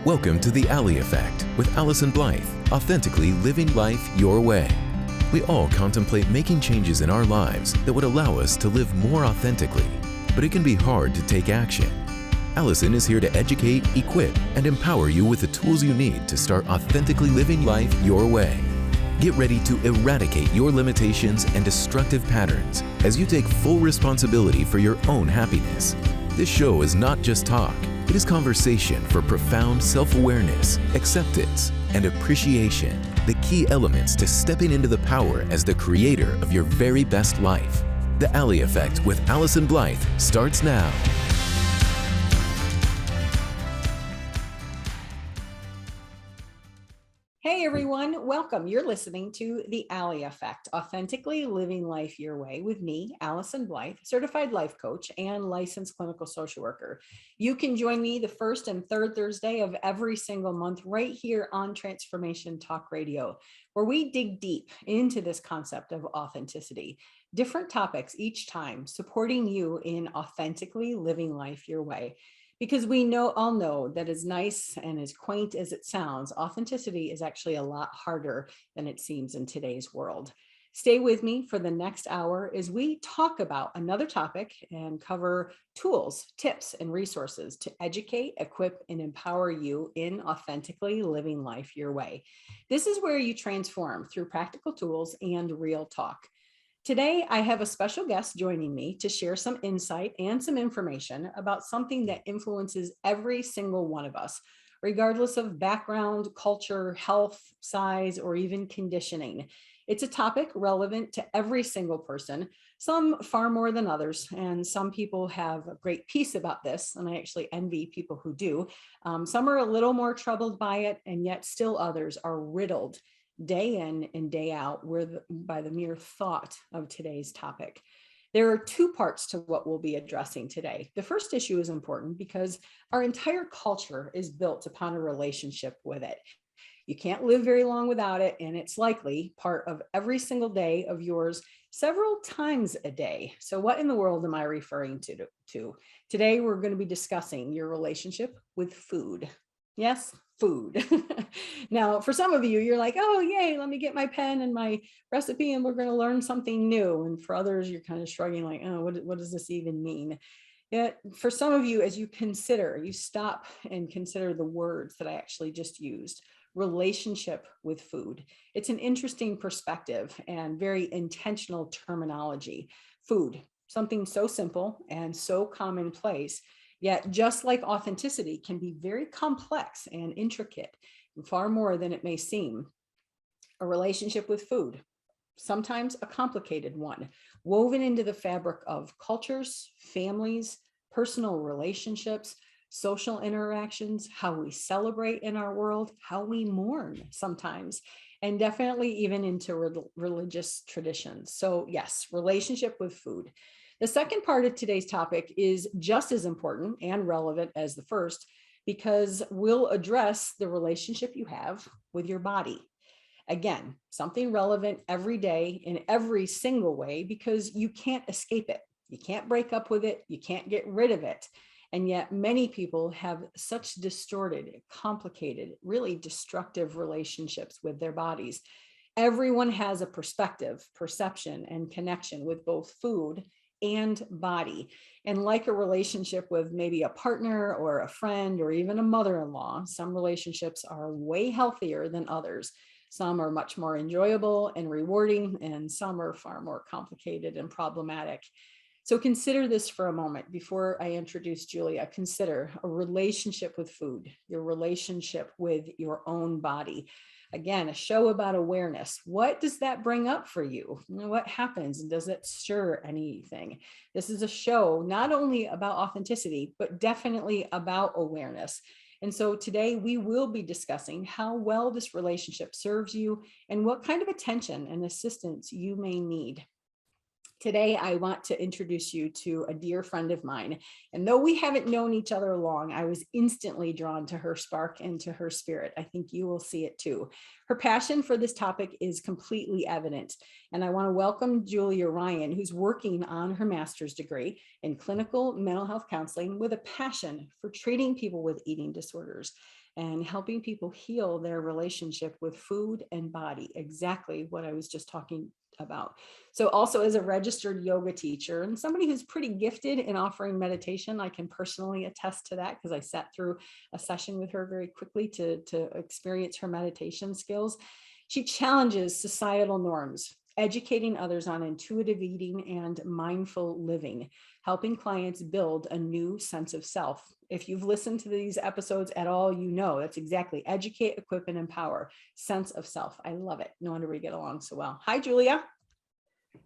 Welcome to the Ally Effect with Allyson Blythe, authentically living life your way. We all contemplate making changes in our lives that would allow us to live more authentically, but it can be hard to take action. Allyson is here to educate, equip, and empower you with the tools you need to start authentically living life your way. Get ready to eradicate your limitations and destructive patterns as you take full responsibility for your own happiness. This show is not just talk. It is conversation for profound self-awareness, acceptance, and appreciation, the key elements to stepping into the power as the creator of your very best life. The Ally Effect with Allyson Blythe starts now. Hey everyone, welcome. You're listening to The Ally Effect, Authentically Living Life Your Way with me, Allyson Blythe, certified life coach and licensed clinical social worker. You can join me the first and third Thursday of every single month right here on Transformation Talk Radio, where we dig deep into this concept of authenticity. Different topics each time, supporting you in authentically living life your way. Because we all know that as nice and as quaint as it sounds, authenticity is actually a lot harder than it seems in today's world. Stay with me for the next hour as we talk about another topic and cover tools, tips, and resources to educate, equip, and empower you in authentically living life your way. This is where you transform through practical tools and real talk. Today, I have a special guest joining me to share some insight and some information about something that influences every single one of us, regardless of background, culture, health, size, or even conditioning. It's a topic relevant to every single person, some far more than others, and some people have a great peace about this, and I actually envy people who do. Some are a little more troubled by it, and yet still others are riddled day in and day out by the mere thought of today's topic. There are two parts to what we'll be addressing today. The first issue is important because our entire culture is built upon a relationship with it. You can't live very long without it, and it's likely part of every single day of yours several times a day. So what in the world am I referring to? Today, we're going to be discussing your relationship with food. Yes, food. Now, for some of you, you're like, oh, yay, let me get my pen and my recipe and we're going to learn something new. And for others, you're kind of shrugging like, oh, what does this even mean? Yet for some of you, as you stop and consider the words that I actually just used, relationship with food. It's an interesting perspective and very intentional terminology. Food, something so simple and so commonplace. Yet, just like authenticity can be very complex and intricate, and far more than it may seem. A relationship with food, sometimes a complicated one, woven into the fabric of cultures, families, personal relationships, social interactions, how we celebrate in our world, how we mourn sometimes, and definitely even into religious traditions. So yes, relationship with food. The second part of today's topic is just as important and relevant as the first, because we'll address the relationship you have with your body. Again, something relevant every day in every single way, because you can't escape it. You can't break up with it. You can't get rid of it. And yet many people have such distorted, complicated, really destructive relationships with their bodies. Everyone has a perspective, perception, and connection with both food and body. And like a relationship with maybe a partner or a friend or even a mother-in-law, some relationships are way healthier than others. Some are much more enjoyable and rewarding, and some are far more complicated and problematic. So consider this for a moment before I introduce Julia. Consider a relationship with food, your relationship with your own body. Again, a show about awareness. What does that bring up for you? What happens? And does it stir anything? This is a show not only about authenticity, but definitely about awareness. And so today we will be discussing how well this relationship serves you and what kind of attention and assistance you may need. Today, I want to introduce you to a dear friend of mine. And though we haven't known each other long, I was instantly drawn to her spark and to her spirit. I think you will see it too. Her passion for this topic is completely evident. And I want to welcome Julia Ryan, who's working on her master's degree in clinical mental health counseling with a passion for treating people with eating disorders. and helping people heal their relationship with food and body. Exactly what I was just talking about. So also as a registered yoga teacher and somebody who's pretty gifted in offering meditation, I can personally attest to that because I sat through a session with her very quickly to experience her meditation skills. She challenges societal norms, educating others on intuitive eating and mindful living, helping clients build a new sense of self. If you've listened to these episodes at all, you know that's exactly educate, equip, and empower. Sense of self. I love it. No wonder we get along so well. Hi, Julia.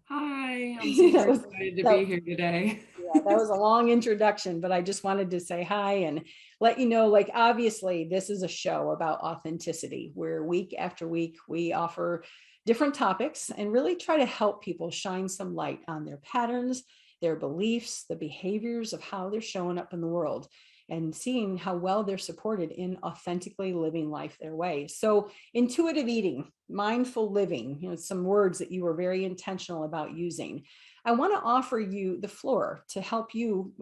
Hi, I'm super excited to be here today. Yeah, that was a long introduction, but I just wanted to say hi and let you know, like, obviously this is a show about authenticity where week after week we offer different topics and really try to help people shine some light on their patterns, their beliefs, the behaviors of how they're showing up in the world and seeing how well they're supported in authentically living life their way. So intuitive eating, mindful living, some words that you were very intentional about using. I want to offer you the floor to help you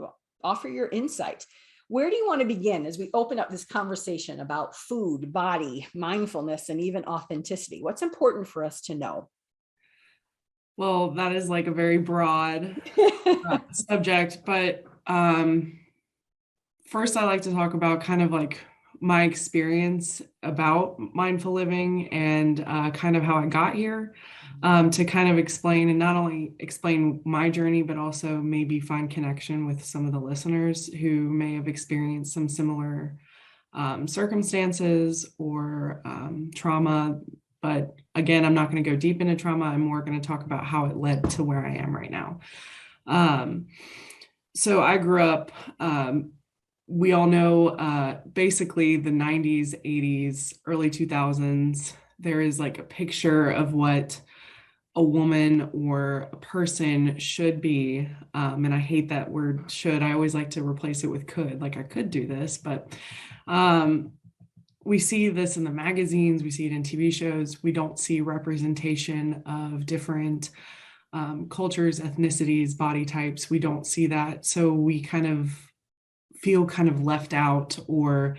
offer your insight. Where do you want to begin as we open up this conversation about food, body, mindfulness, and even authenticity? What's important for us to know? Well, that is like a very broad subject, but first I like to talk about kind of like my experience about mindful living and kind of how I got here, to kind of explain and not only explain my journey, but also maybe find connection with some of the listeners who may have experienced some similar circumstances or trauma. But again, I'm not going to go deep into trauma. I'm more going to talk about how it led to where I am right now. So I grew up, we all know basically the 90s, 80s, early 2000s, there is like a picture of what a woman or a person should be. And I hate that word should. I always like to replace it with could, like I could do this, but we see this in the magazines, we see it in TV shows. We don't see representation of different cultures, ethnicities, body types. We don't see that. So we kind of feel kind of left out or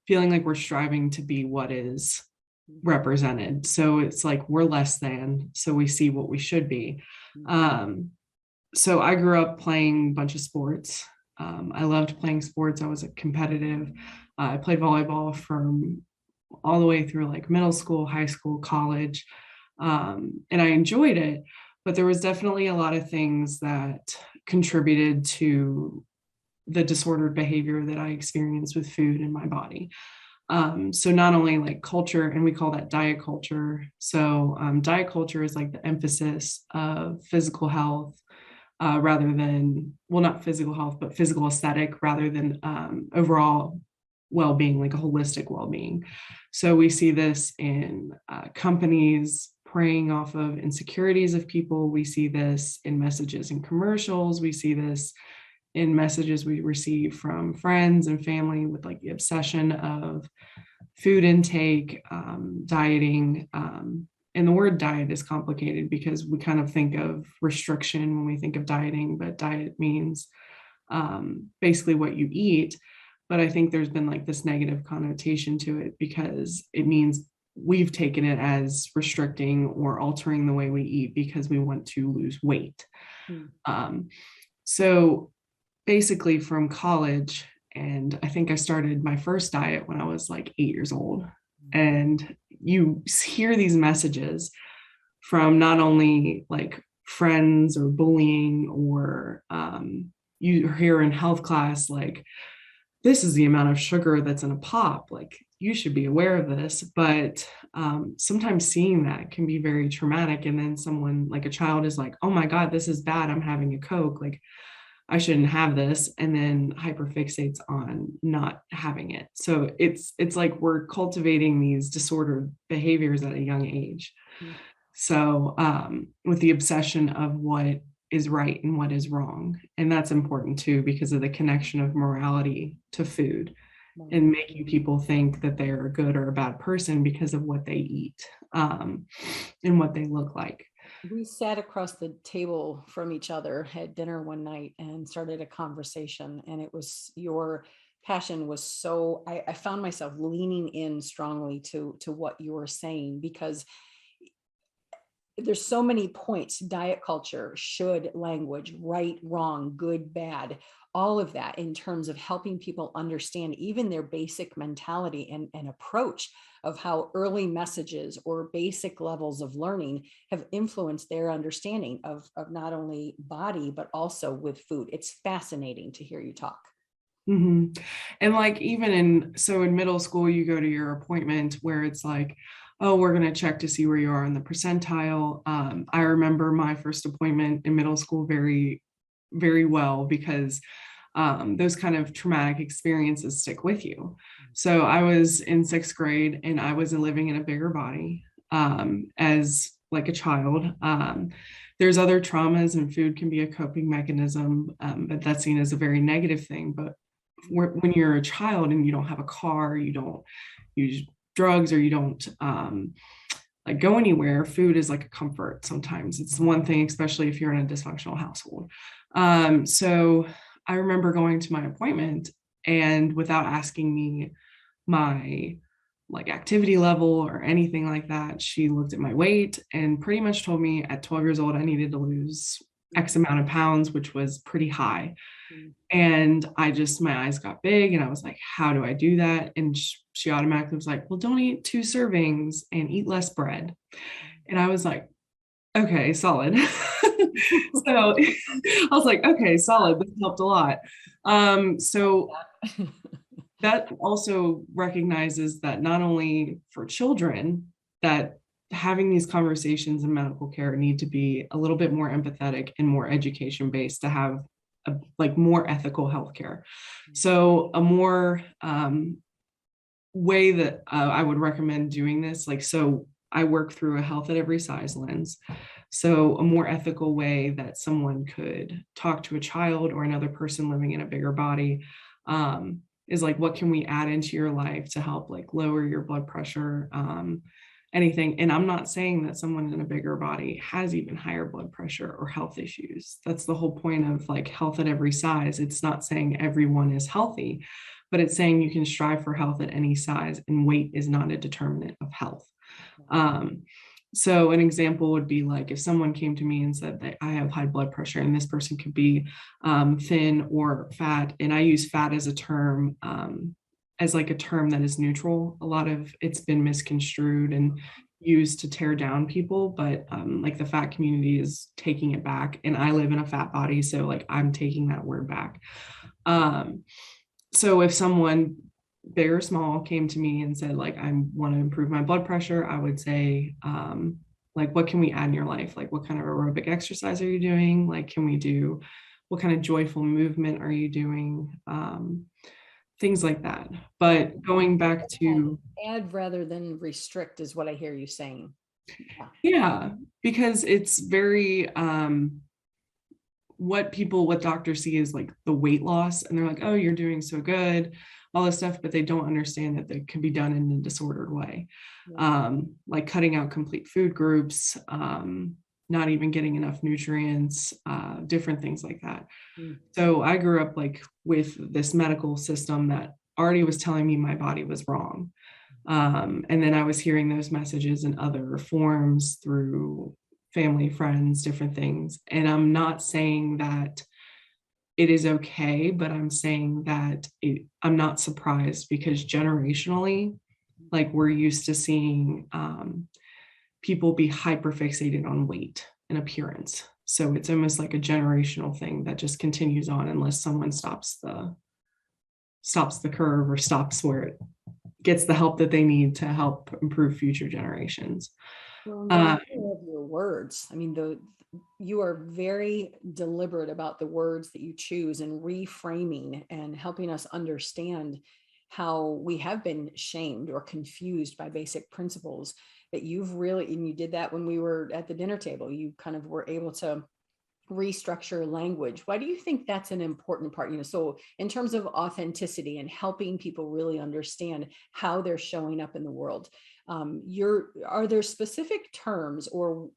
feeling like we're striving to be what is represented. So it's like we're less than, so we see what we should be. So I grew up playing a bunch of sports. I loved playing sports. I was a competitive. I played volleyball from all the way through like middle school, high school, college. And I enjoyed it, but there was definitely a lot of things that contributed to the disordered behavior that I experienced with food in my body. So not only like culture, and we call that diet culture. So diet culture is like the emphasis of physical health rather than, well, not physical health, but physical aesthetic rather than overall well-being, like a holistic well-being. So we see this in companies preying off of insecurities of people. We see this in messages and commercials. We see this in messages we receive from friends and family with like the obsession of food intake, dieting. And the word diet is complicated because we kind of think of restriction when we think of dieting, but diet means basically what you eat. But I think there's been like this negative connotation to it because it means we've taken it as restricting or altering the way we eat because we want to lose weight. So basically from college, and I think I started my first diet when I was like 8 years old. And you hear these messages from not only like friends or bullying, or you hear in health class, like, this is the amount of sugar that's in a pop, like you should be aware of this. But sometimes seeing that can be very traumatic. And then someone like a child is like, oh my God, this is bad. I'm having a Coke. Like, I shouldn't have this, and then hyperfixates on not having it. So it's like we're cultivating these disordered behaviors at a young age. So with the obsession of what is right and what is wrong. And that's important too, because of the connection of morality to food and making people think that they're a good or a bad person because of what they eat and what they look like. We sat across the table from each other at dinner one night and started a conversation, and it was your passion was so, I found myself leaning in strongly to what you were saying, because there's so many points: diet culture, should, language, right, wrong, good, bad, all of that, in terms of helping people understand even their basic mentality and approach of how early messages or basic levels of learning have influenced their understanding of not only body, but also with food. It's fascinating to hear you talk. Mm-hmm. And like even in middle school, you go to your appointment where it's like, oh, we're going to check to see where you are in the percentile. I remember my first appointment in middle school very, very well, because those kind of traumatic experiences stick with you. So I was in 6th grade and I was living in a bigger body as like a child. There's other traumas, and food can be a coping mechanism, but that's seen as a very negative thing. But when you're a child and you don't have a car, you don't use drugs, or you don't like go anywhere, food is like a comfort. Sometimes it's the one thing, especially if you're in a dysfunctional household. So I remember going to my appointment, and without asking me my like activity level or anything like that, she looked at my weight and pretty much told me at 12 years old I needed to lose X amount of pounds, which was pretty high. And my eyes got big, and I was like, how do I do that? And she automatically was like, well, don't eat 2 servings and eat less bread. And I was like, okay, solid. So I was like, okay, solid. This helped a lot. So that also recognizes that not only for children, that having these conversations in medical care need to be a little bit more empathetic and more education based to have like more ethical healthcare. So a more way that I would recommend doing this, like, so I work through a health at every size lens. So a more ethical way that someone could talk to a child or another person living in a bigger body is like, what can we add into your life to help like lower your blood pressure, anything. And I'm not saying that someone in a bigger body has even higher blood pressure or health issues. That's the whole point of like health at every size. It's not saying everyone is healthy, but it's saying you can strive for health at any size, and weight is not a determinant of health. So an example would be like if someone came to me and said that I have high blood pressure, and this person could be thin or fat, and I use fat as a term, as like a term that is neutral. A lot of it's been misconstrued and used to tear down people, but like the fat community is taking it back, and I live in a fat body, so like I'm taking that word back. So if someone big or small came to me and said like I want to improve my blood pressure, I would say like, what can we add in your life? Like, what kind of aerobic exercise are you doing? Like, can we do, what kind of joyful movement are you doing? Things like that. But going back to add rather than restrict is what I hear you saying. Yeah, because it's very what doctors see is like the weight loss, and they're like, oh, you're doing so good, all this stuff, but they don't understand that it can be done in a disordered way. Like cutting out complete food groups, not even getting enough nutrients, different things like that. So I grew up like with this medical system that already was telling me my body was wrong. And then I was hearing those messages in other forms through family, friends, different things. And I'm not saying that it is okay, but I'm saying that I'm not surprised, because generationally, like we're used to seeing people be hyper fixated on weight and appearance. So it's almost like a generational thing that just continues on unless someone stops the curve, or stops where it gets the help that they need to help improve future generations. Well, of your words. I mean, you are very deliberate about the words that you choose, and reframing and helping us understand how we have been shamed or confused by basic principles that you've really, and you did that when we were at the dinner table, you kind of were able to restructure language. Why do you think that's an important part? So in terms of authenticity and helping people really understand how they're showing up in the world, are there specific terms or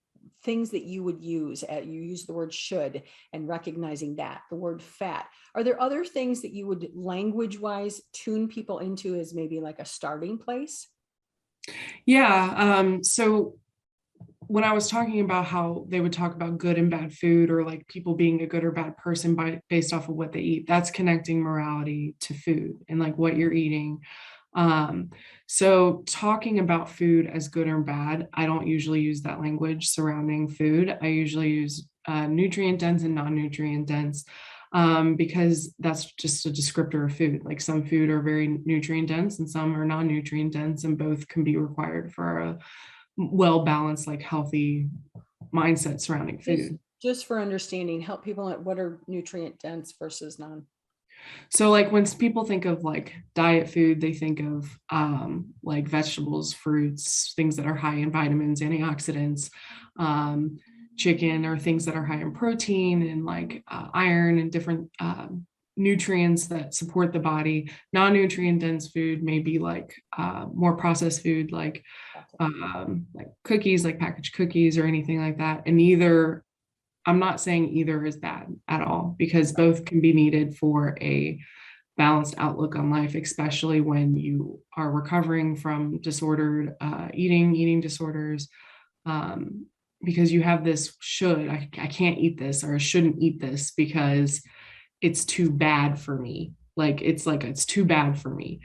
things that you would use. You use the word should and recognizing that. The word fat. Are there other things that you would language-wise tune people into as maybe like a starting place? Yeah. So when I was talking about how they would talk about good and bad food, or like people being a good or bad person based off of what they eat, that's connecting morality to food and like what you're eating. So talking about food as good or bad, I don't usually use that language surrounding food. I usually use nutrient dense and non-nutrient dense, because that's just a descriptor of food. Like some food are very nutrient dense and some are non-nutrient dense, and both can be required for a well-balanced, like healthy mindset surrounding food. Just for understanding, help people. What are nutrient dense versus non? So like when people think of like diet food, they think of like vegetables, fruits, things that are high in vitamins, antioxidants, chicken, or things that are high in protein and like iron and different nutrients that support the body. Non-nutrient dense food may be like more processed food, like cookies, like packaged cookies or anything like that. And I'm not saying either is bad at all, because both can be needed for a balanced outlook on life, especially when you are recovering from disordered eating disorders, because you have this I can't eat this, or I shouldn't eat this because it's too bad for me. It's too bad for me.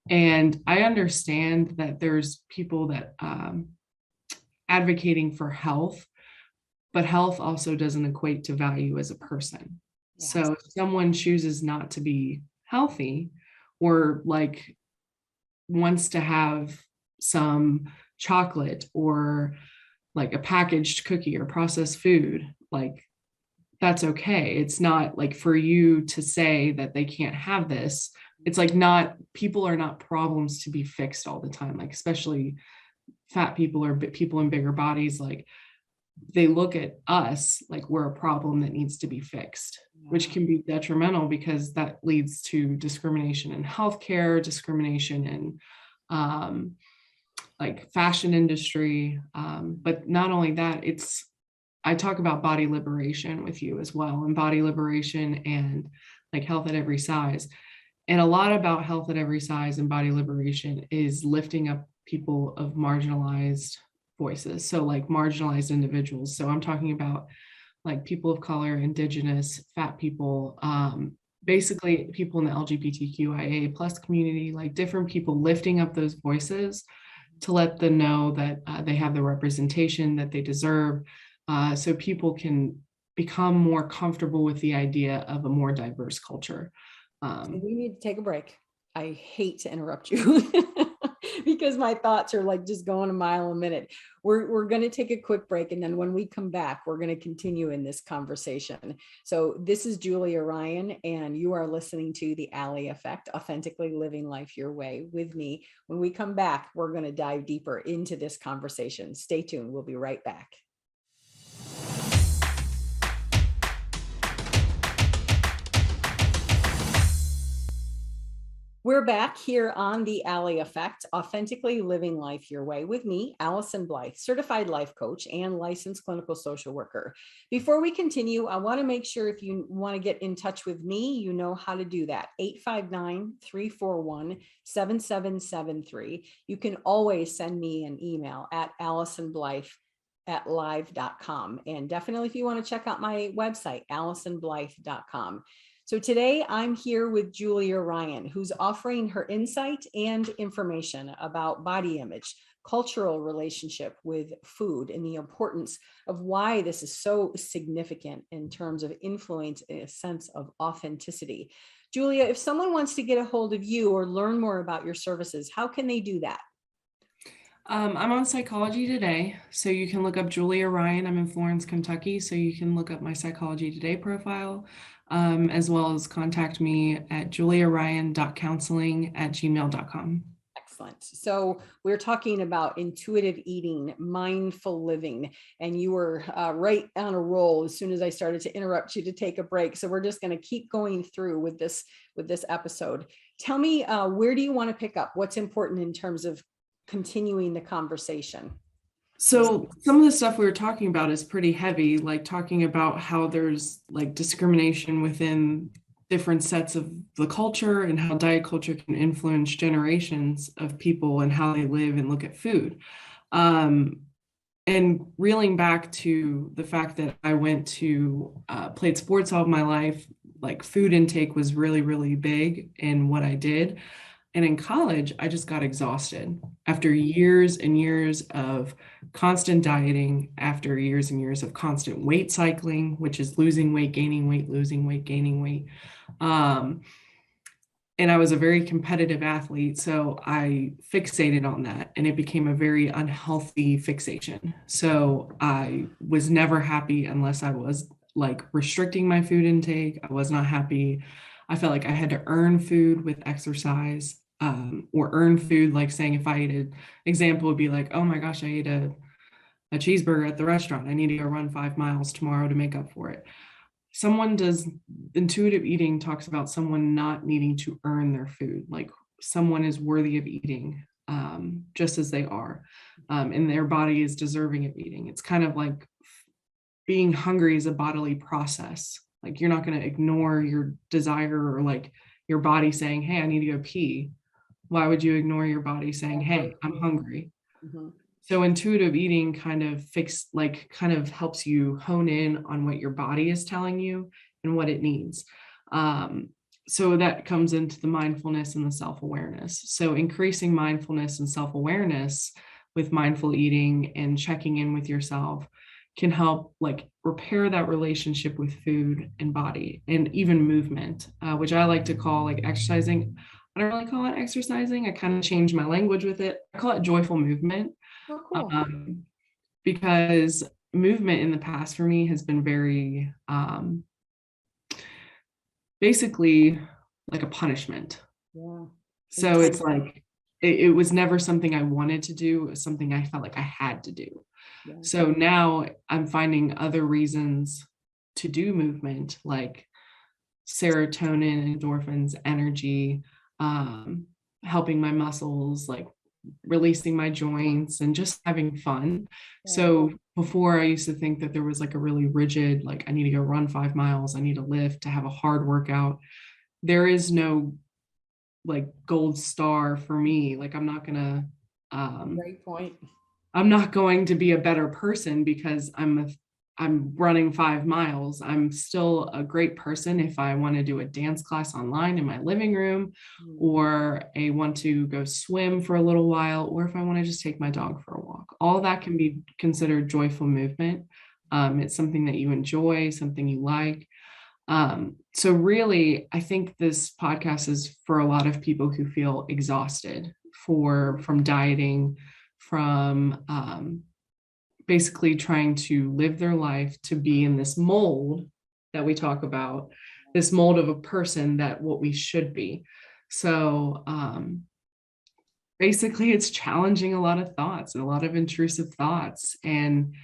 And I understand that there's people that advocating for health, but health also doesn't equate to value as a person. Yes. So if someone chooses not to be healthy, or like wants to have some chocolate or like a packaged cookie or processed food, like that's okay. It's not like for you to say that they can't have this. It's like people are not problems to be fixed all the time, like especially fat people or people in bigger bodies. Like they look at us like we're a problem that needs to be fixed, which can be detrimental, because that leads to discrimination in healthcare, discrimination in like fashion industry. But not only that, I talk about body liberation with you as well, and body liberation and like health at every size. And a lot about health at every size and body liberation is lifting up people of marginalized voices. So like marginalized individuals. So I'm talking about like people of color, indigenous, fat people, basically people in the LGBTQIA plus community, like different people, lifting up those voices to let them know that they have the representation that they deserve, so people can become more comfortable with the idea of a more diverse culture. We need to take a break. I hate to interrupt you because my thoughts are like just going a mile a minute. We're going to take a quick break, and then when we come back, we're going to continue in this conversation. So this is Julia Ryan, and you are listening to The Ally Effect, Authentically Living Life Your Way with me. When we come back, we're going to dive deeper into this conversation. Stay tuned. We'll be right back. We're back here on The Ally Effect, Authentically Living Life Your Way with me, Allyson Blythe, certified life coach and licensed clinical social worker. Before we continue, I want to make sure if you want to get in touch with me, you know how to do that. 859-341-7773. You can always send me an email at AllysonBlythe@live.com. And definitely if you want to check out my website, AllysonBlythe.com. So today I'm here with Julia Ryan, who's offering her insight and information about body image, cultural relationship with food, and the importance of why this is so significant in terms of influence and a sense of authenticity. Julia, if someone wants to get a hold of you or learn more about your services, how can they do that? I'm on Psychology Today, so you can look up Julia Ryan. I'm in Florence, Kentucky, so you can look up my Psychology Today profile, as well as contact me at juliaryan.counseling@gmail.com. Excellent. So we're talking about intuitive eating, mindful living, and you were right on a roll as soon as I started to interrupt you to take a break. So we're just going to keep going through with this episode. Tell me, where do you want to pick up? What's important in terms of continuing the conversation? So some of the stuff we were talking about is pretty heavy, like talking about how there's like discrimination within different sets of the culture and how diet culture can influence generations of people and how they live and look at food. Um, and reeling back to the fact that I went to played sports all of my life, like food intake was really, really big in what I did. And in college, I just got exhausted after years and years of constant dieting, after years and years of constant weight cycling, which is losing weight, gaining weight, losing weight, gaining weight. Um, and I was a very competitive athlete, so I fixated on that, and it became a very unhealthy fixation. So I was never happy unless I was like restricting my food intake. I was not happy. I felt like I had to earn food with exercise, or earn food, like saying if I ate an example would be like, oh my gosh, I ate a cheeseburger at the restaurant. I need to go run 5 miles tomorrow to make up for it. Someone does intuitive eating talks about someone not needing to earn their food, like someone is worthy of eating, just as they are, and their body is deserving of eating. It's kind of like being hungry is a bodily process. Like you're not going to ignore your desire or like your body saying, hey, I need to go pee. Why would you ignore your body saying, hey, I'm hungry? Mm-hmm. So intuitive eating kind of helps you hone in on what your body is telling you and what it needs. So that comes into the mindfulness and the self-awareness. So increasing mindfulness and self-awareness with mindful eating and checking in with yourself can help like repair that relationship with food and body and even movement, which I like to call like exercising. I don't really call it exercising. I kind of change my language with it. I call it joyful movement. Oh, cool. Because movement in the past for me has been very basically like a punishment. Yeah. So it's like it was never something I wanted to do. It was something I felt like I had to do. Yeah. So now I'm finding other reasons to do movement, like serotonin, endorphins, energy, helping my muscles, like releasing my joints and just having fun. Yeah. So before I used to think that there was like a really rigid, like I need to go run 5 miles, I need to lift to have a hard workout. There is no like gold star for me. Like I'm not gonna great point. I'm not going to be a better person because I'm running 5 miles. I'm still a great person if I want to do a dance class online in my living room, or I want to go swim for a little while, or if I want to just take my dog for a walk. All that can be considered joyful movement. It's something that you enjoy, something you like. So really, I think this podcast is for a lot of people who feel exhausted from dieting, from basically trying to live their life to be in this mold that we talk about, this mold of a person that what we should be. So basically it's challenging a lot of thoughts and a lot of intrusive thoughts and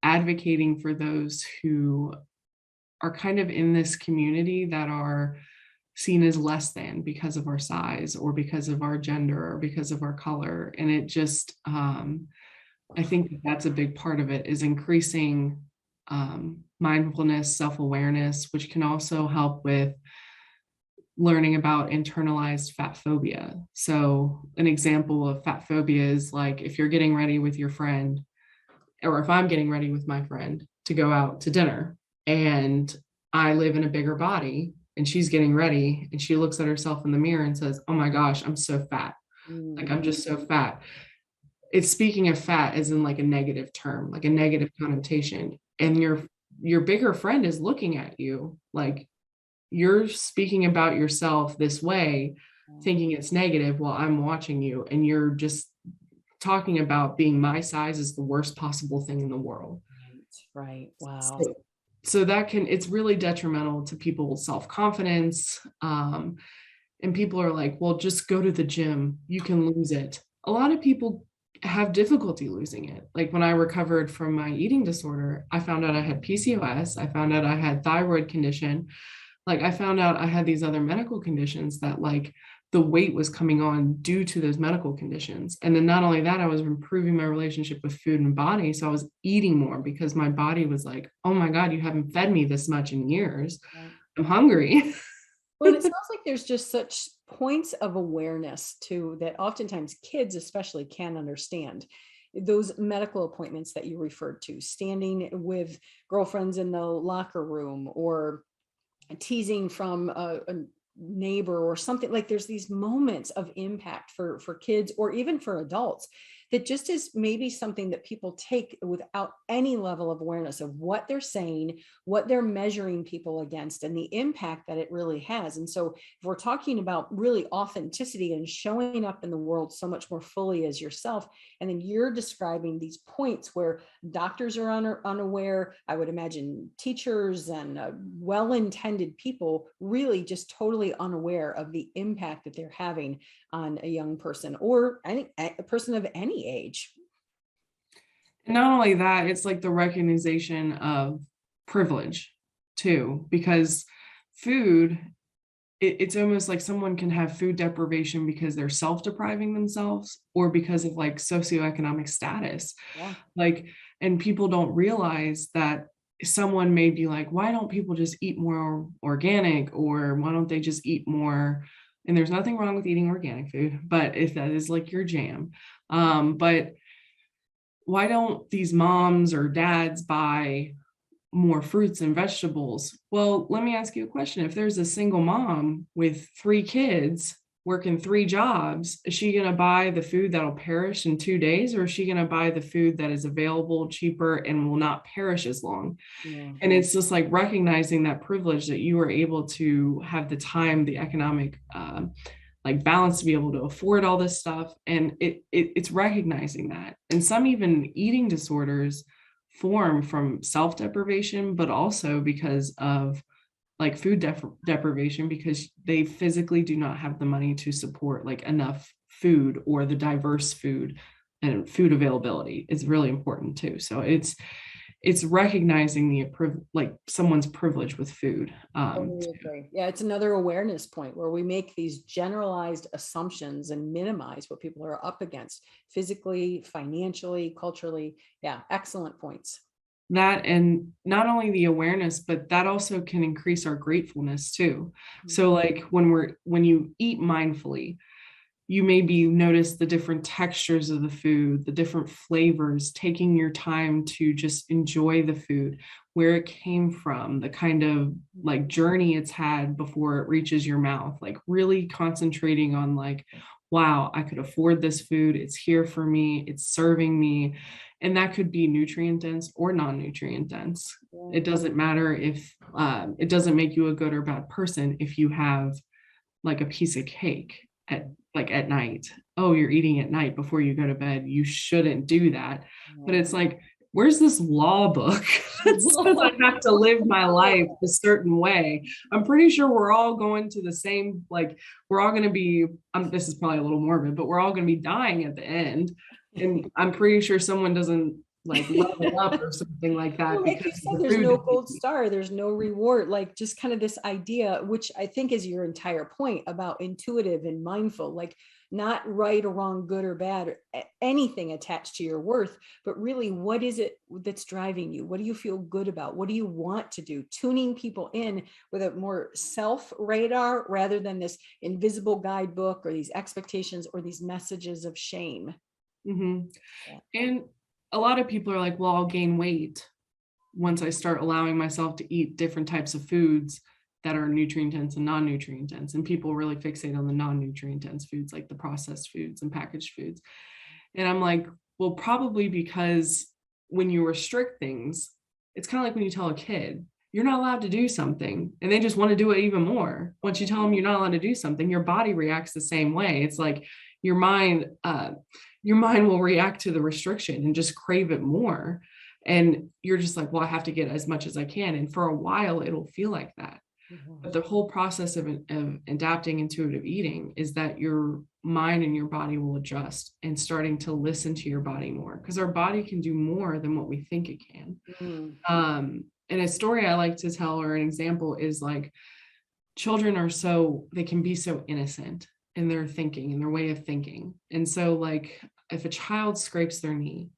advocating for those who are kind of in this community that are seen as less than because of our size or because of our gender or because of our color. And it just, I think that's a big part of it, is increasing mindfulness, self-awareness, which can also help with learning about internalized fat phobia. So an example of fat phobia is like if you're getting ready with your friend, or if I'm getting ready with my friend to go out to dinner and I live in a bigger body and she's getting ready and she looks at herself in the mirror and says, oh my gosh, I'm so fat. Like I'm just so fat. It's speaking of fat as in like a negative term, like a negative connotation. And your bigger friend is looking at you like you're speaking about yourself this way, thinking it's negative while I'm watching you. And you're just talking about being my size is the worst possible thing in the world. Right. Wow. So that it's really detrimental to people's self-confidence. And people are like, well, just go to the gym. You can lose it. A lot of people have difficulty losing it. Like when I recovered from my eating disorder, I found out I had PCOS. I found out I had thyroid condition. Like I found out I had these other medical conditions that like the weight was coming on due to those medical conditions. And then not only that, I was improving my relationship with food and body. So I was eating more because my body was like, oh my God, you haven't fed me this much in years. Right. I'm hungry. Well, it sounds like there's just such points of awareness too that oftentimes kids especially can understand. Those medical appointments that you referred to, standing with girlfriends in the locker room, or teasing from a neighbor or something. Like there's these moments of impact for kids or even for adults that just is maybe something that people take without any level of awareness of what they're saying, what they're measuring people against, and the impact that it really has. And so if we're talking about really authenticity and showing up in the world so much more fully as yourself, and then you're describing these points where doctors are unaware, I would imagine teachers and well-intended people really just totally unaware of the impact that they're having on a young person or a person of any age. And not only that, it's like the recognition of privilege too, because food, it's almost like someone can have food deprivation because they're self-depriving themselves or because of like socioeconomic status. Yeah. Like, and people don't realize that someone may be like, why don't people just eat more organic, or why don't they just eat more? And there's nothing wrong with eating organic food, but if that is like your jam, but why don't these moms or dads buy more fruits and vegetables? Well, let me ask you a question. If there's a single mom with 3 kids working 3 jobs, is she going to buy the food that'll perish in 2 days, or is she going to buy the food that is available, cheaper, and will not perish as long? Yeah. And it's just like recognizing that privilege that you are able to have the time, the economic like balance to be able to afford all this stuff. And it's recognizing that. And some even eating disorders form from self-deprivation, but also because of like food deprivation, because they physically do not have the money to support like enough food, or the diverse food, and food availability is really important too. So it's recognizing the like someone's privilege with food. Totally agree. Yeah, it's another awareness point where we make these generalized assumptions and minimize what people are up against physically, financially, culturally. Yeah, excellent points. That, and not only the awareness, but that also can increase our gratefulness too. So like when you eat mindfully, you maybe notice the different textures of the food, the different flavors, taking your time to just enjoy the food, where it came from, the kind of like journey it's had before it reaches your mouth, like really concentrating on like, wow, I could afford this food. It's here for me. It's serving me. And that could be nutrient dense or non-nutrient dense. It doesn't matter if it doesn't make you a good or bad person if you have like a piece of cake at night. Oh, you're eating at night before you go to bed. You shouldn't do that. But it's like, where's this law book that says I have to live my life a certain way? I'm pretty sure we're all going to the same, like, we're all going to be, this is probably a little morbid, but we're all going to be dying at the end. And I'm pretty sure someone doesn't like level up or something like that. Well, like you said, there's no gold star, there's no reward, like just kind of this idea, which I think is your entire point about intuitive and mindful, like not right or wrong, good or bad, or anything attached to your worth, but really what is it that's driving you? What do you feel good about? What do you want to do? Tuning people in with a more self radar rather than this invisible guidebook or these expectations or these messages of shame. Mm-hmm. Yeah. And a lot of people are like, well, I'll gain weight once I start allowing myself to eat different types of foods that are nutrient dense and non-nutrient dense. And people really fixate on the non-nutrient dense foods, like the processed foods and packaged foods. And I'm like, well, probably because when you restrict things, it's kind of like when you tell a kid, you're not allowed to do something, and they just want to do it even more. Once you tell them you're not allowed to do something, your body reacts the same way. It's like your mind will react to the restriction and just crave it more. And you're just like, well, I have to get as much as I can. And for a while, it'll feel like that. Mm-hmm. But the whole process of adapting intuitive eating is that your mind and your body will adjust and starting to listen to your body more, because our body can do more than what we think it can. Mm-hmm. And a story I like to tell, or an example, is like children they can be so innocent. in their thinking, in their way of thinking. And so like if a child scrapes their knee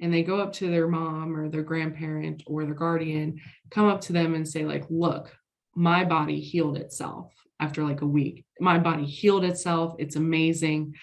and they go up to their mom or their grandparent or their guardian, come up to them and say like, look, my body healed itself after like a week. My body healed itself. It's amazing.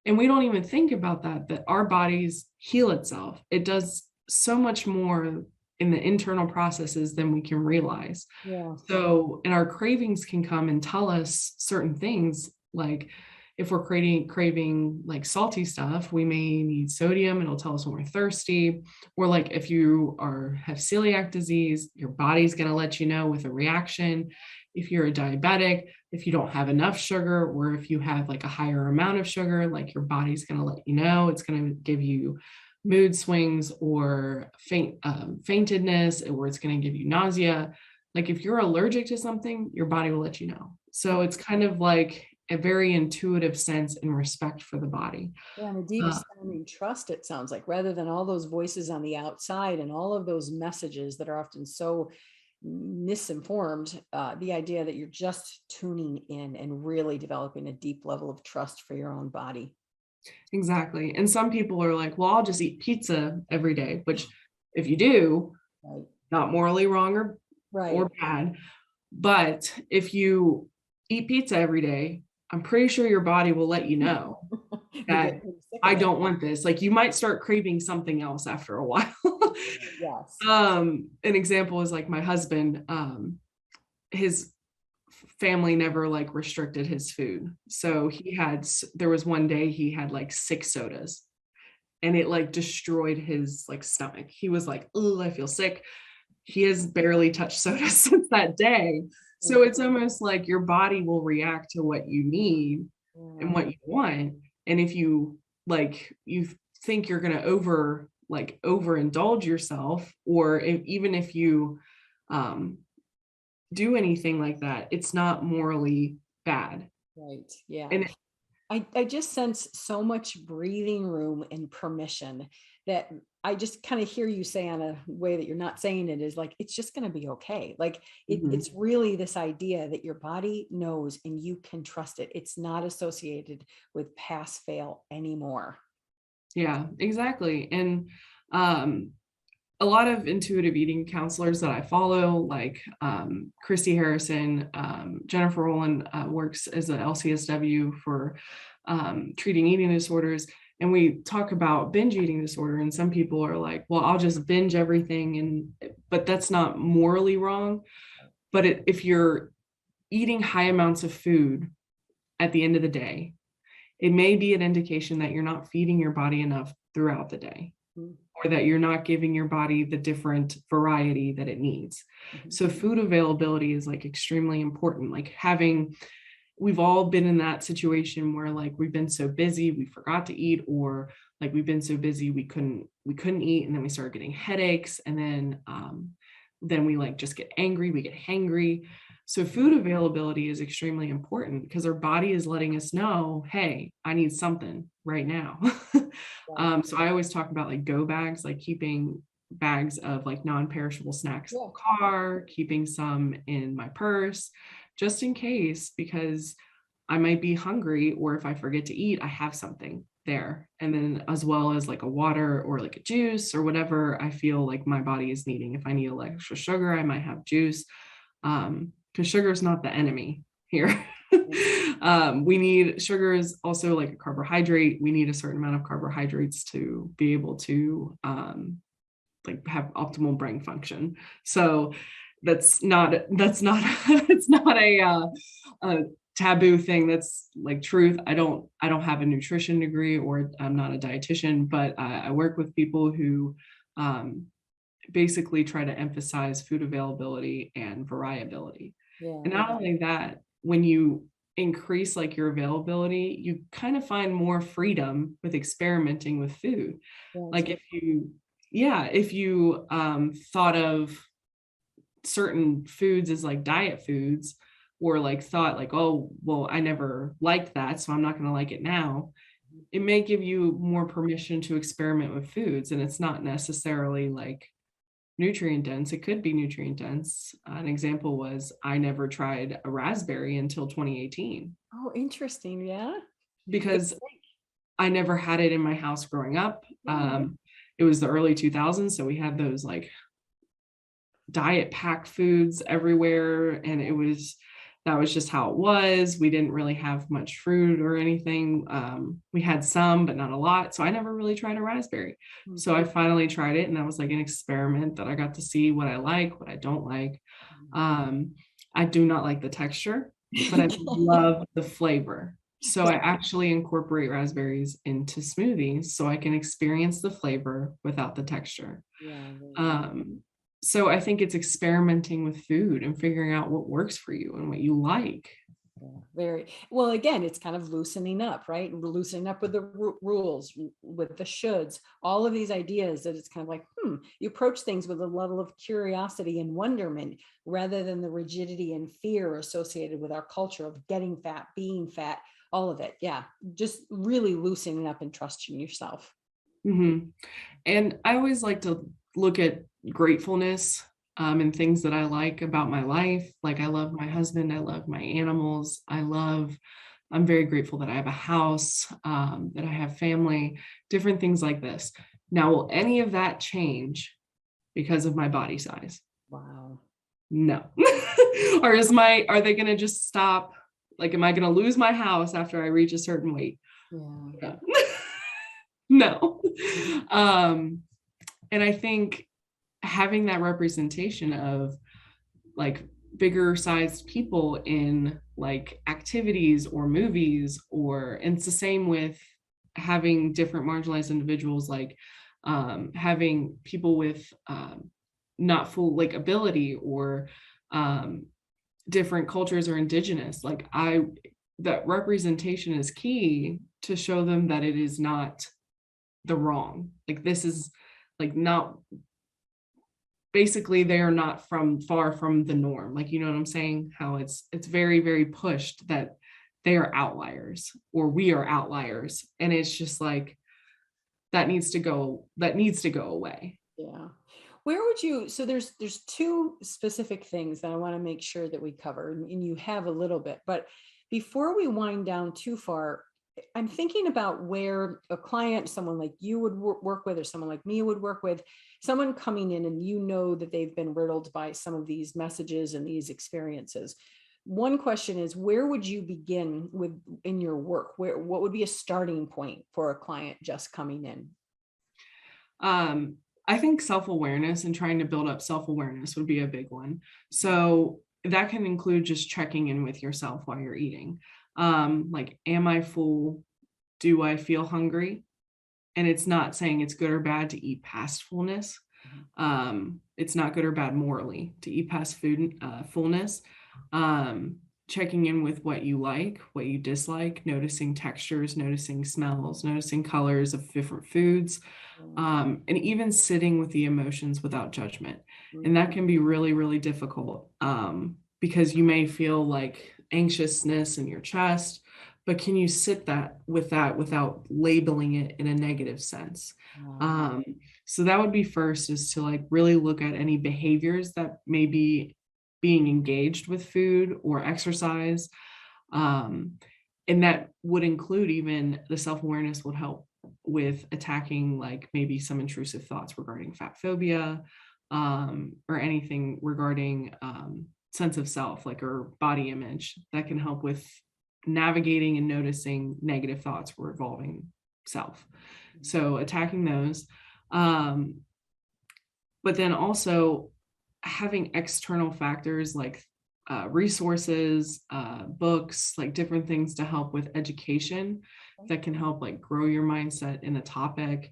And we don't even think about that our bodies heal itself. It does so much more in the internal processes than we can realize. Yeah. So, and our cravings can come and tell us certain things. Like if we're craving like salty stuff, we may need sodium. It'll tell us when we're thirsty. Or like if you have celiac disease, your body's going to let you know with a reaction. If you're a diabetic, if you don't have enough sugar, or if you have like a higher amount of sugar, like your body's going to let you know. It's going to give you mood swings or faintedness, or it's going to give you nausea. Like if you're allergic to something, your body will let you know. So it's kind of like a very intuitive sense and respect for the body. Yeah, and a deep sounding trust, it sounds like, rather than all those voices on the outside and all of those messages that are often so misinformed, the idea that you're just tuning in and really developing a deep level of trust for your own body. Exactly. And some people are like, well, I'll just eat pizza every day, which if you do, Right. not morally wrong or bad. But if you eat pizza every day, I'm pretty sure your body will let you know that I don't want this. Like you might start craving something else after a while. Yes. An example is like my husband, his family never like restricted his food. So there was one day he had like 6 sodas and it like destroyed his like stomach. He was like, oh, I feel sick. He has barely touched soda since that day. So it's almost like your body will react to what you need and what you want. And if you think you're going to overindulge yourself, or even if you do anything like that, it's not morally bad. Right. Yeah. And I just sense so much breathing room and permission that I just kind of hear you say on a way that you're not saying it, is like, it's just going to be okay. Like it's really this idea that your body knows and you can trust it. It's not associated with pass fail anymore. Yeah, exactly. And a lot of intuitive eating counselors that I follow, like Christy Harrison, Jennifer Rowland works as an LCSW for treating eating disorders. And we talk about binge eating disorder. And some people are like, well, I'll just binge everything. But that's not morally wrong. But if you're eating high amounts of food at the end of the day, it may be an indication that you're not feeding your body enough throughout the day, or that you're not giving your body the different variety that it needs. So food availability is like extremely important. Like we've all been in that situation where like we've been so busy, we forgot to eat, or like we've been so busy, we couldn't eat. And then we started getting headaches. And then we like just get angry, we get hangry. So food availability is extremely important because our body is letting us know, hey, I need something right now. So I always talk about like go bags, like keeping bags of like non-perishable snacks in the car, keeping some in my purse, just in case, because I might be hungry, or if I forget to eat, I have something there. And then as well as like a water or like a juice or whatever I feel like my body is needing. If I need extra sugar, I might have juice. Because sugar is not the enemy here. Sugar is also like a carbohydrate. We need a certain amount of carbohydrates to be able to like have optimal brain function. So it's not a taboo thing. That's like truth. I don't have a nutrition degree, or I'm not a dietitian, but I work with people who basically try to emphasize food availability and variability. And not only that, when you increase like your availability, you kind of find more freedom with experimenting with food. Like if you thought of certain foods as like diet foods, or like thought like, oh, well, I never liked that, so I'm not going to like it now. It may give you more permission to experiment with foods. And it's not necessarily like nutrient dense. It could be nutrient dense. An example was I never tried a raspberry until 2018 Oh, interesting. Yeah. because I never had it in my house growing up. Yeah. It was the early 2000s, so we had those like diet pack foods everywhere, and that was just how it was. We didn't really have much fruit or anything. We had some, but not a lot. So I never really tried a raspberry. So I finally tried it, and that was like an experiment that I got to see what I like, what I don't like. I do not like the texture, but I love the flavor. So I actually incorporate raspberries into smoothies so I can experience the flavor without the texture. Yeah. So I think it's experimenting with food and figuring out what works for you and what you like. Yeah, very well. Again, it's kind of loosening up, right? Loosening up with the rules, with the shoulds, all of these ideas that it's kind of like, you approach things with a level of curiosity and wonderment rather than the rigidity and fear associated with our culture of getting fat, being fat, all of it. Yeah. Just really loosening up and trusting yourself. Mm-hmm. And I always like to look at gratefulness and things that I like about my life. Like I love my husband, I love my animals, I'm very grateful that I have a house, that I have family, different things like this. Now, will any of that change because of my body size? Wow. No. Or are they going to just stop? Like, am I going to lose my house after I reach a certain weight? Yeah. No. And I think having that representation of like bigger sized people in like activities or movies, and it's the same with having different marginalized individuals, like having people with not full like ability or different cultures or indigenous, like that representation is key to show them that it is not the wrong, like this is like not, basically they are not far from the norm, like, you know what I'm saying, how it's very, very pushed that they are outliers or we are outliers, and it's just like that needs to go away. Yeah. Where would you, so there's two specific things that I want to make sure that we cover, and you have a little bit, but before we wind down too far, I'm thinking about where a client, someone like you would work with, or someone like me would work with, someone coming in and you know that they've been riddled by some of these messages and these experiences. One question is, where would you begin with in your work? What would be a starting point for a client just coming in? I think self-awareness and trying to build up self-awareness would be a big one. So that can include just checking in with yourself while you're eating. Like, am I full? Do I feel hungry? And it's not saying it's good or bad to eat past fullness. It's not good or bad morally to eat past fullness. Checking in with what you like, what you dislike, noticing textures, noticing smells, noticing colors of different foods, and even sitting with the emotions without judgment. And that can be really, really difficult because you may feel like anxiousness in your chest, but can you sit without labeling it in a negative sense? So that would be first, is to like really look at any behaviors that may be being engaged with food or exercise. And that would include, even the self-awareness would help with attacking like maybe some intrusive thoughts regarding fat phobia, or anything regarding sense of self, like, or body image, that can help with navigating and noticing negative thoughts revolving self. So attacking those. But then also having external factors like resources, books, like different things to help with education that can help like grow your mindset in a topic,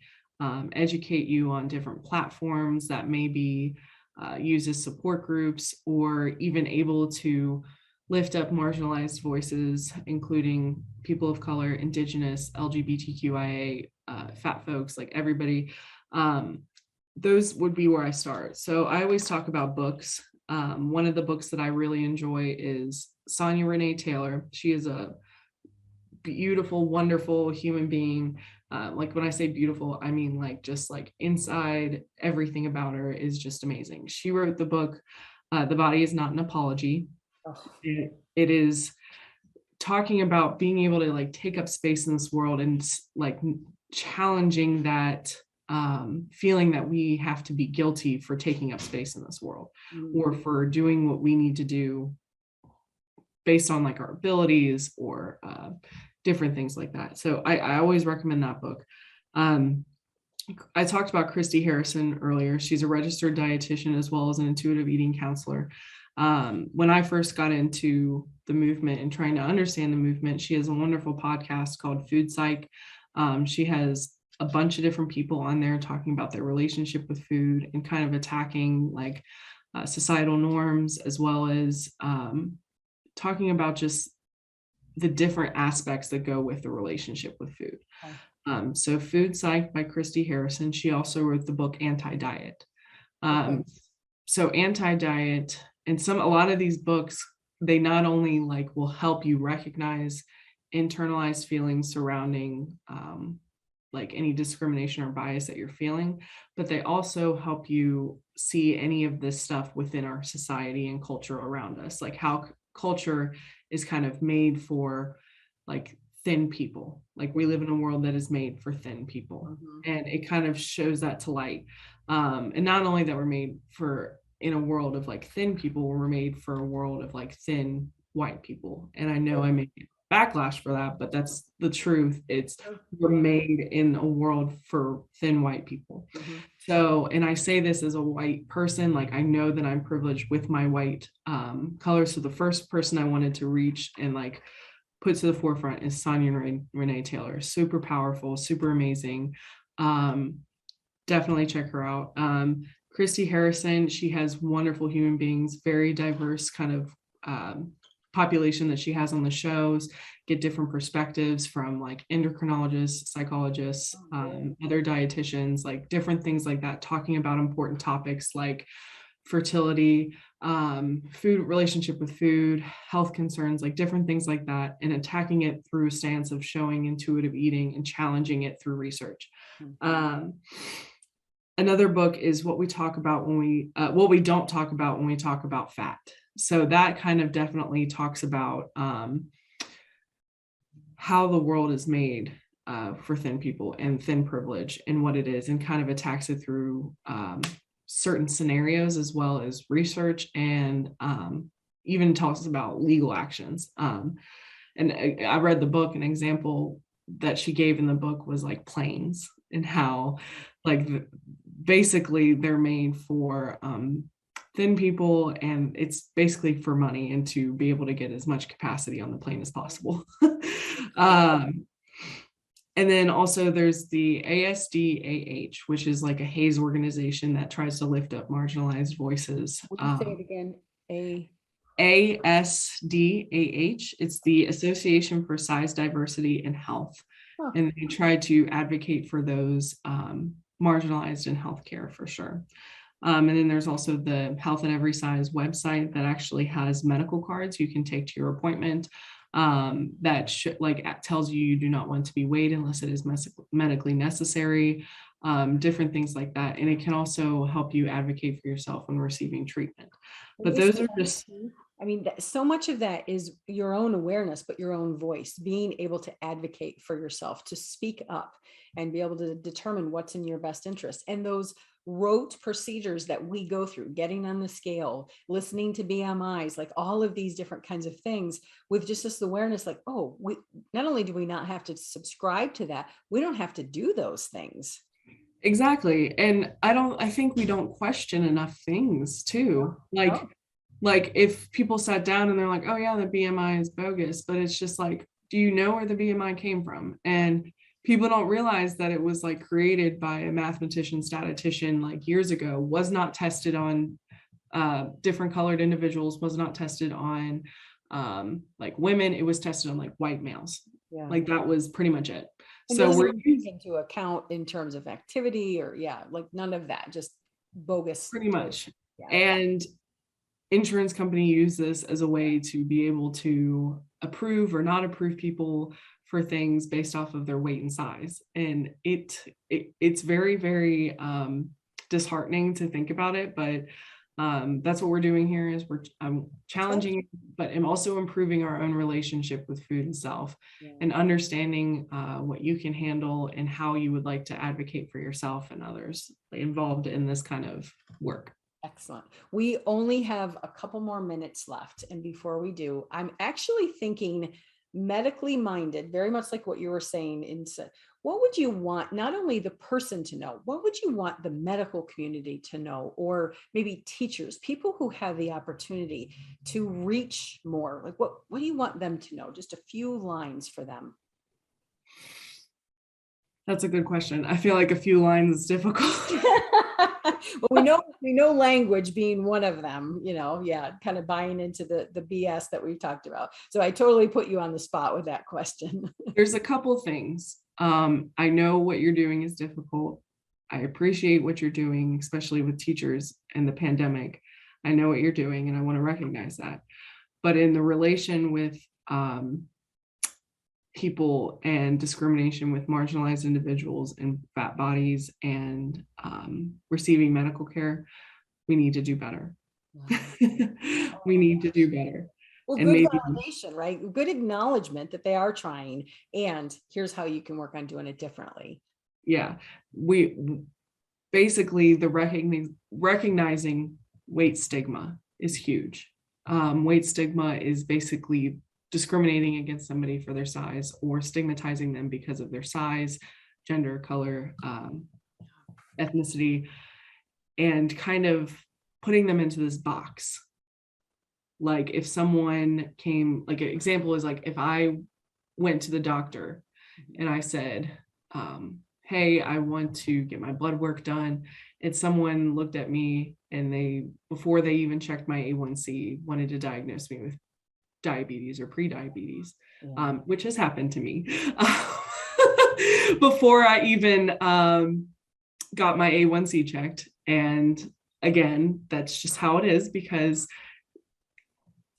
educate you on different platforms that may be used as support groups, or even able to lift up marginalized voices, including people of color, indigenous, LGBTQIA, fat folks, like everybody. Those would be where I start. So I always talk about books. One of the books that I really enjoy is Sonia Renee Taylor. She is a beautiful, wonderful human being, Like when I say beautiful, I mean like just like inside, everything about her is just amazing. She wrote the book, The Body Is Not an Apology. Oh, It is talking about being able to like take up space in this world and like challenging that feeling that we have to be guilty for taking up space in this world, or for doing what we need to do based on like our abilities, or different things like that. So I always recommend that book. I talked about Christy Harrison earlier. She's a registered dietitian as well as an intuitive eating counselor. When I first got into the movement and trying to understand the movement, she has a wonderful podcast called Food Psych. She has a bunch of different people on there talking about their relationship with food and kind of attacking like societal norms, as well as talking about just the different aspects that go with the relationship with food. So Food Psych by Christy Harrison. She also wrote the book Anti-Diet. So Anti-Diet, and a lot of these books, they not only like will help you recognize internalized feelings surrounding like any discrimination or bias that you're feeling, but they also help you see any of this stuff within our society and culture around us, like how culture is kind of made for like thin people. Like we live in a world that is made for thin people, and it kind of shows that to light. And not only that we're made for in a world of like thin people, we're made for a world of like thin white people. And I know I may get backlash for that, but that's the truth. We're made in a world for thin white people. So, and I say this as a white person, like I know that I'm privileged with my white color. So the first person I wanted to reach and like put to the forefront is Sonia Renee Taylor. Super powerful, super amazing. Definitely check her out. Christy Harrison, she has wonderful human beings, very diverse kind of population that she has on the shows, get different perspectives from like endocrinologists, psychologists, other dietitians, like different things like that, talking about important topics like fertility, food, relationship with food, health concerns, like different things like that, and attacking it through a stance of showing intuitive eating and challenging it through research. Another book is what we talk about when what we don't talk about when we talk about fat. So that kind of definitely talks about how the world is made for thin people and thin privilege and what it is, and kind of attacks it through certain scenarios as well as research, and even talks about legal actions. And I read the book. An example that she gave in the book was like planes, and how like basically they're made for thin people, and it's basically for money and to be able to get as much capacity on the plane as possible. And then also there's the ASDAH, which is like a Hays organization that tries to lift up marginalized voices. Would you say it again? ASDAH, it's the Association for Size, Diversity, and Health. And they try to advocate for those marginalized in healthcare for sure. And then there's also the Health at Every Size website that actually has medical cards you can take to your appointment that tells you do not want to be weighed unless it is medically necessary, different things like that. And it can also help you advocate for yourself when receiving treatment. But those are just... I mean, so much of that is your own awareness, but your own voice, being able to advocate for yourself, to speak up and be able to determine what's in your best interest. And those rote procedures that we go through, getting on the scale, listening to BMIs, like all of these different kinds of things, with just this awareness, like, oh, we not only do we not have to subscribe to that, we don't have to do those things. Exactly. And I think we don't question enough things too. Like if people sat down and they're like, oh yeah, the BMI is bogus, but it's just like, do you know where the BMI came from? And people don't realize that it was like created by a mathematician, statistician like years ago, was not tested on different colored individuals, was not tested on like women. It was tested on like white males. Yeah. Like that was pretty much it. And so we're taking into account in terms of activity or like none of that, just bogus. Pretty much. Yeah. And insurance company use this as a way to be able to approve or not approve people for things based off of their weight and size. And it's very, very disheartening to think about it, but that's what we're doing here is I'm challenging, but I'm also improving our own relationship with food and self, and understanding what you can handle and how you would like to advocate for yourself and others involved in this kind of work. Excellent. We only have a couple more minutes left. And before we do, I'm actually thinking medically minded, very much like what you were saying. What would you want not only the person to know, what would you want the medical community to know, or maybe teachers, people who have the opportunity to reach more? Like what do you want them to know? Just a few lines for them. That's a good question. I feel like a few lines is difficult. Well, we know language being one of them, kind of buying into the BS that we've talked about. So I totally put you on the spot with that question. There's a couple things. I know what you're doing is difficult. I appreciate what you're doing, especially with teachers and the pandemic. I know what you're doing and I want to recognize that. But in the relation with people and discrimination with marginalized individuals and fat bodies and receiving medical care, we need to do better. We need to do better. Well, and good validation, right? Good acknowledgement that they are trying, and here's how you can work on doing it differently. Yeah, we basically the recognizing weight stigma is huge. Weight stigma is basically discriminating against somebody for their size or stigmatizing them because of their size, gender, color, ethnicity, and kind of putting them into this box. Like if someone came, like an example is like if I went to the doctor and I said, hey, I want to get my blood work done, and someone looked at me and before they even checked my A1C, wanted to diagnose me with diabetes or pre-diabetes, which has happened to me before I even got my A1C checked. And again, that's just how it is, because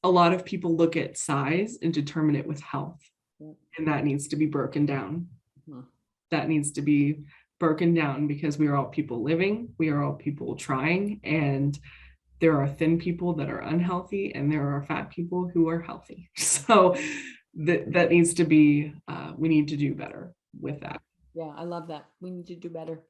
a lot of people look at size and determine it with health, and that needs to be broken down. That needs to be broken down because we are all people living, we are all people trying, and there are thin people that are unhealthy and there are fat people who are healthy. So that needs to be, we need to do better with that. Yeah, I love that. We need to do better.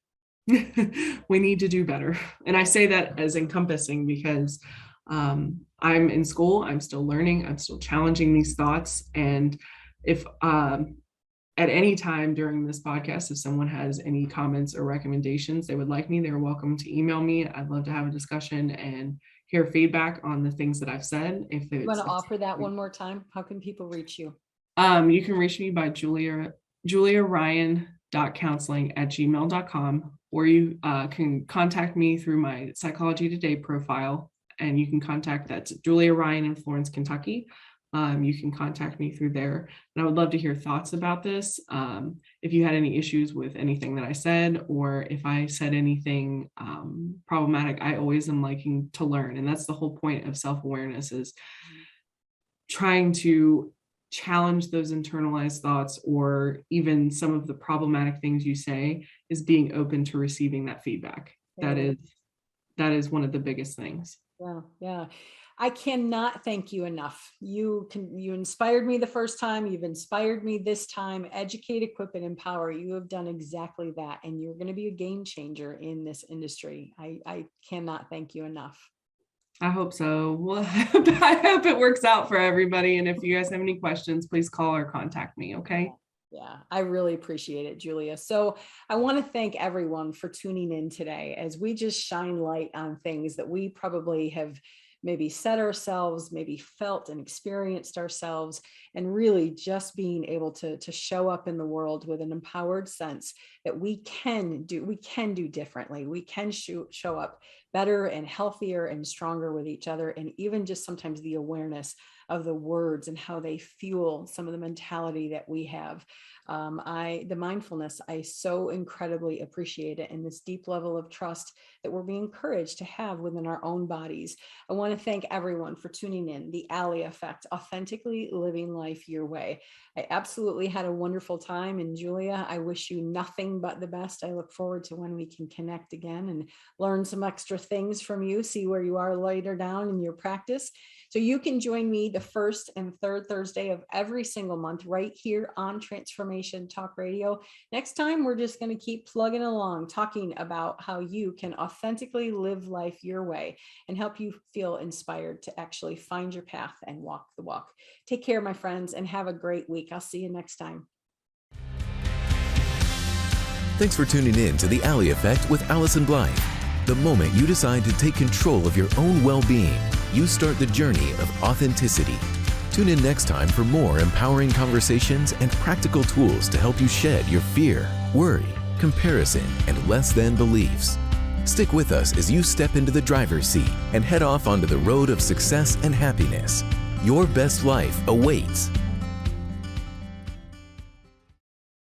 We need to do better. And I say that as encompassing because I'm in school, I'm still learning, I'm still challenging these thoughts. And if at any time during this podcast, if someone has any comments or recommendations they would like me, they're welcome to email me. I'd love to have a discussion and hear feedback on the things that I've said. If you want to offer that one more time, how can people reach you? You can reach me by juliaryan.counseling@gmail.com, or you can contact me through my Psychology Today profile, and you can contact that's Julia Ryan in Florence, Kentucky. You can contact me through there, and I would love to hear thoughts about this. If you had any issues with anything that I said, or if I said anything problematic, I always am liking to learn. And that's the whole point of self-awareness, is trying to challenge those internalized thoughts, or even some of the problematic things you say, is being open to receiving that feedback. That is one of the biggest things. Yeah. I cannot thank you enough. You inspired me the first time. You've inspired me this time. Educate, equip, and empower. You have done exactly that. And you're going to be a game changer in this industry. I cannot thank you enough. I hope so. Well, I hope it works out for everybody. And if you guys have any questions, please call or contact me. Okay. Yeah, I really appreciate it, Julia. So I want to thank everyone for tuning in today as we just shine light on things that we probably have maybe said ourselves, maybe felt and experienced ourselves, and really just being able to show up in the world with an empowered sense that we can do differently. We can show up better and healthier and stronger with each other. And even just sometimes the awareness of the words and how they fuel some of the mentality that we have. The mindfulness, I so incredibly appreciate it, and this deep level of trust that we're being encouraged to have within our own bodies. I want to thank everyone for tuning in. The Ally Effect, authentically living life your way. I absolutely had a wonderful time. And Julia, I wish you nothing but the best. I look forward to when we can connect again and learn some extra things from you, see where you are later down in your practice. So you can join me the first and third Thursday of every single month right here on Transformation Talk Radio. Next time, we're just going to keep plugging along, talking about how you can authentically live life your way and help you feel inspired to actually find your path and walk the walk. Take care, my friends, and have a great week. I'll see you next time. Thanks for tuning in to the Ally Effect with Allyson Blythe. The moment you decide to take control of your own well-being, you start the journey of authenticity. Tune in next time for more empowering conversations and practical tools to help you shed your fear, worry, comparison, and less than beliefs. Stick with us as you step into the driver's seat and head off onto the road of success and happiness. Your best life awaits.